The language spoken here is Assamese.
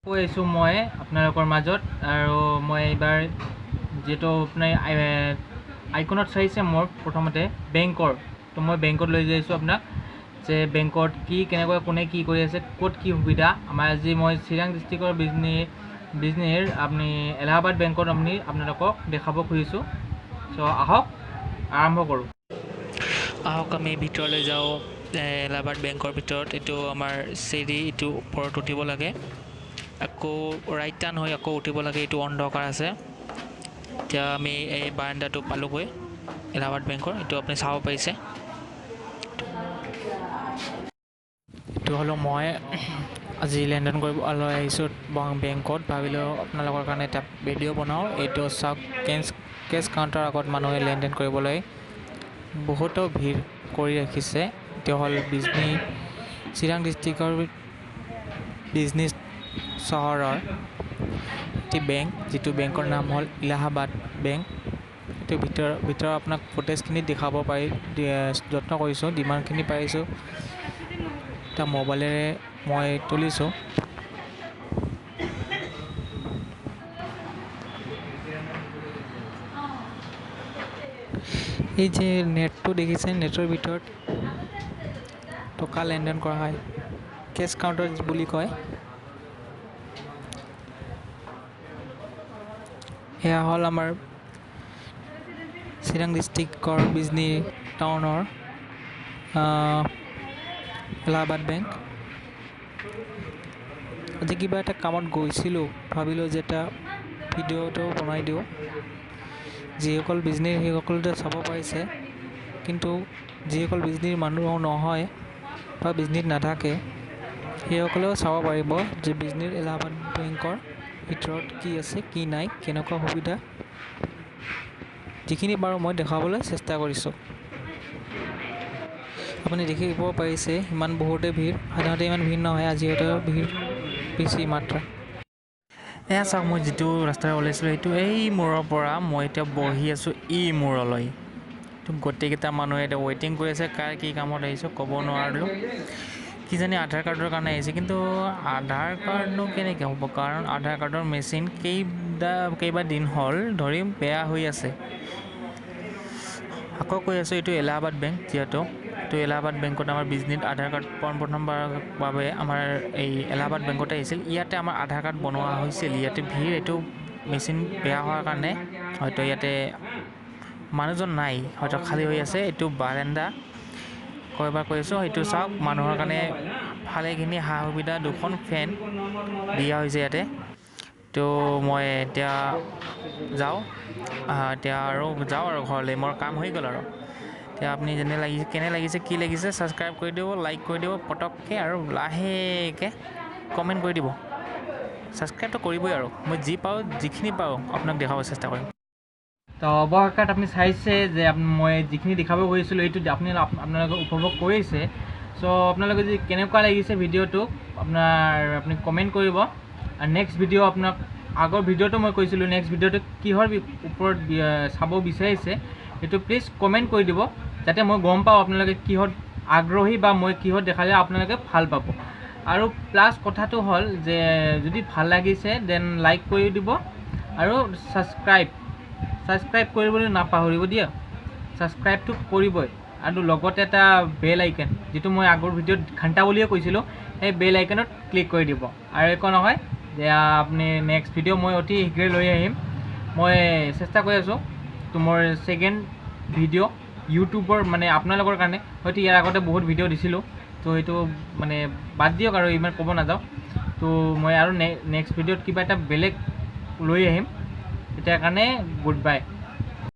কৈছোঁ মই আপোনালোকৰ মাজত আৰু মই এইবাৰ যিহেতু আপোনাৰ আইকনত চাইছে মোৰ প্ৰথমতে বেংকৰ, তো মই বেংকত লৈ যাইছোঁ আপোনাক যে বেংকত কি কেনেকৈ কোনে কি কৰি আছে, ক'ত কি সুবিধা। আমাৰ আজি মই চিৰাং ডিষ্ট্ৰিক্টৰ বিজনীৰ আপুনি এলাহাবাদ বেংকত আপোনালোকক দেখাব খুজিছোঁ। চ' আহক আৰম্ভ কৰোঁ। আহক আমি ভিতৰলৈ যাওঁ। এলাহাবাদ বেংকৰ ভিতৰত এইটো আমাৰ চিৰি, এইটো ওপৰত উঠিব লাগে, আকৌ ৰাইট টাৰ্ণ হৈ আকৌ উঠিব লাগে। এইটো অন্ধকাৰ আছে। এতিয়া আমি এই বাৰাণ্ডাটো পালোগৈ এলাহাবাদ বেংকৰ। এইটো আপুনি চাব পাৰিছে। এইটো হ'লো মই আজি লেনদেন কৰিবলৈ আহিছোঁ বেংকত। ভাবিলোঁ আপোনালোকৰ কাৰণে এটা ভিডিঅ' বনাওঁ। এইটো চাওক, কেছ কাউণ্টাৰৰ আগত মানুহে লেনদেন কৰিবলৈ বহুতো ভিৰ কৰি ৰাখিছে। এইটো হ'ল বিজনী চিৰাং ডিষ্ট্ৰিক্টৰ বিজনী চহৰৰ এটি বেংক, যিটো বেংকৰ নাম হ'ল এলাহাবাদ বেংক। এইটো ভিতৰৰ আপোনাক ফুটেজখিনি দেখাব পাৰি যত্ন কৰিছোঁ, যিমানখিনি পাৰিছোঁ এটা মোবাইলেৰে মই তুলিছোঁ। এই যে নেটটো দেখিছে, নেটৰ ভিতৰত টকা লেনদেন কৰা হয়, কেছ কাউণ্টাৰ বুলি কয়। এয়া হ'ল আমাৰ চিৰাং ডিষ্ট্ৰিক্টৰ বিজনী টাউনৰ এলাহাবাদ বেংক। আজি কিবা এটা কামত গৈছিলোঁ, ভাবিলোঁ যে এটা ভিডিঅ'টো বনাই দিওঁ। যিসকল বিজনীৰ সেইসকলতে চাব পাৰিছে, কিন্তু যিসকল বিজনীৰ মানুহ নহয় বা বিজনীত নাথাকে সেইসকলেও চাব পাৰিব যে বিজনীৰ এলাহাবাদ বেংকৰ ভিতৰত কি আছে কি নাই, কেনেকুৱা সুবিধা। যিখিনি পাৰোঁ মই দেখাবলৈ চেষ্টা কৰিছোঁ। আপুনি দেখিব পাৰিছে ইমান বহুতে ভিৰ, সাধাৰণতে ইমান ভিৰ নহয়, আজি হয়তো ভিৰ বেছি মাত্ৰা। এয়া চাওক, মই যিটো ৰাস্তাৰে ওলাইছিলোঁ সেইটো এই মূৰৰ পৰা মই এতিয়া বহি আছোঁ ই মূৰলৈ। গোটেইকেইটা মানুহে এতিয়া ৱেইটিং কৰি আছে, কাৰ কি কামত আহিছোঁ ক'ব নোৱাৰিলোঁ। কিজানি আধাৰ কাৰ্ডৰ কাৰণে আহিছে, কিন্তু আধাৰ কাৰ্ডনো কেনেকৈ হ'ব, কাৰণ আধাৰ কাৰ্ডৰ মেচিন কেইবা দিন হ'ল ধৰি বেয়া হৈ আছে। আকৌ কৈ আছোঁ, এইটো এলাহাবাদ বেংক, যিহেতু এইটো এলাহাবাদ বেংকত আমাৰ বিজনীত আধাৰ কাৰ্ড প্ৰথমবাৰৰ বাবে আমাৰ এই এলাহাবাদ বেংকতে আহিছিল। ইয়াতে আমাৰ আধাৰ কাৰ্ড বনোৱা হৈছিল। ইয়াতে ভিৰ, এইটো মেচিন বেয়া হোৱাৰ কাৰণে হয়তো ইয়াতে মানুহজন নাই, হয়তো খালী হৈ আছে। এইটো বাৰাণ্ডা, এবাৰ কৈ আছোঁ, সেইটো চাওক, মানুহৰ কাৰণে ভালেখিনি সা সুবিধা, দুখন ফেন দিয়া হৈছে ইয়াতে। তো মই এতিয়া যাওঁ আৰু ঘৰলৈ, মোৰ কাম হৈ গ'ল আৰু। এতিয়া আপুনি কেনে লাগিছে কি লাগিছে ছাবস্ক্ৰাইব কৰি দিব, লাইক কৰি দিব পটককৈ, আৰু লাহেকৈ কমেণ্ট কৰি দিব। ছাবস্ক্ৰাইবটো কৰিবই, আৰু মই যিখিনি পাওঁ আপোনাক দেখাব চেষ্টা কৰিম। তো অৱশেষত আপুনি চাইছে যে মই যিখিনি দেখাব খুজিছিলোঁ এইটো আপোনালোকে উপভোগ কৰিছে। চ' আপোনালোকে যদি কেনেকুৱা লাগিছে ভিডিঅ'টো আপুনি কমেণ্ট কৰিব। আৰু নেক্সট ভিডিঅ' আপোনাক আগৰ ভিডিঅ'টো মই কৈছিলোঁ, নেক্সট ভিডিঅ'টো কিহৰ ওপৰত চাব বিচাৰিছে সেইটো প্লিজ কমেণ্ট কৰি দিব, যাতে মই গম পাওঁ আপোনালোকে কিহত আগ্ৰহী বা মই কিহত দেখালে আপোনালোকে ভাল পাব। আৰু প্লাছ কথাটো হ'ল যে যদি ভাল লাগিছে দেন লাইক কৰি দিব, আৰু ছাবস্ক্ৰাইব কৰিবলৈ নাপাহৰিব দিয়া। ছাবস্ক্ৰাইবটো কৰিবই, আৰু লগতে এটা বেল আইকন, যিটো মই আগৰ ভিডিঅ'ত ঘণ্টা বুলিয়ে কৈছিলোঁ, সেই বেল আইকনত ক্লিক কৰি দিব। আৰু একো নহয় যে আপুনি নেক্সট ভিডিঅ' মই অতি শীঘ্ৰেই লৈ আহিম। মই চেষ্টা কৰি আছোঁ মোৰ ছেকেণ্ড ভিডিঅ' ইউটিউবৰ আপোনালোকৰ কাৰণে। হয়তো ইয়াৰ আগতে বহুত ভিডিঅ' দিছিলোঁ, তো সেইটো বাদ দিয়ক আৰু ইমান ক'ব নাযাওঁ। তো মই আৰু নেক্সট ভিডিঅ'ত কিবা এটা বেলেগ লৈ আহিম। তেতিয়াৰ কাৰণে গুড বাই।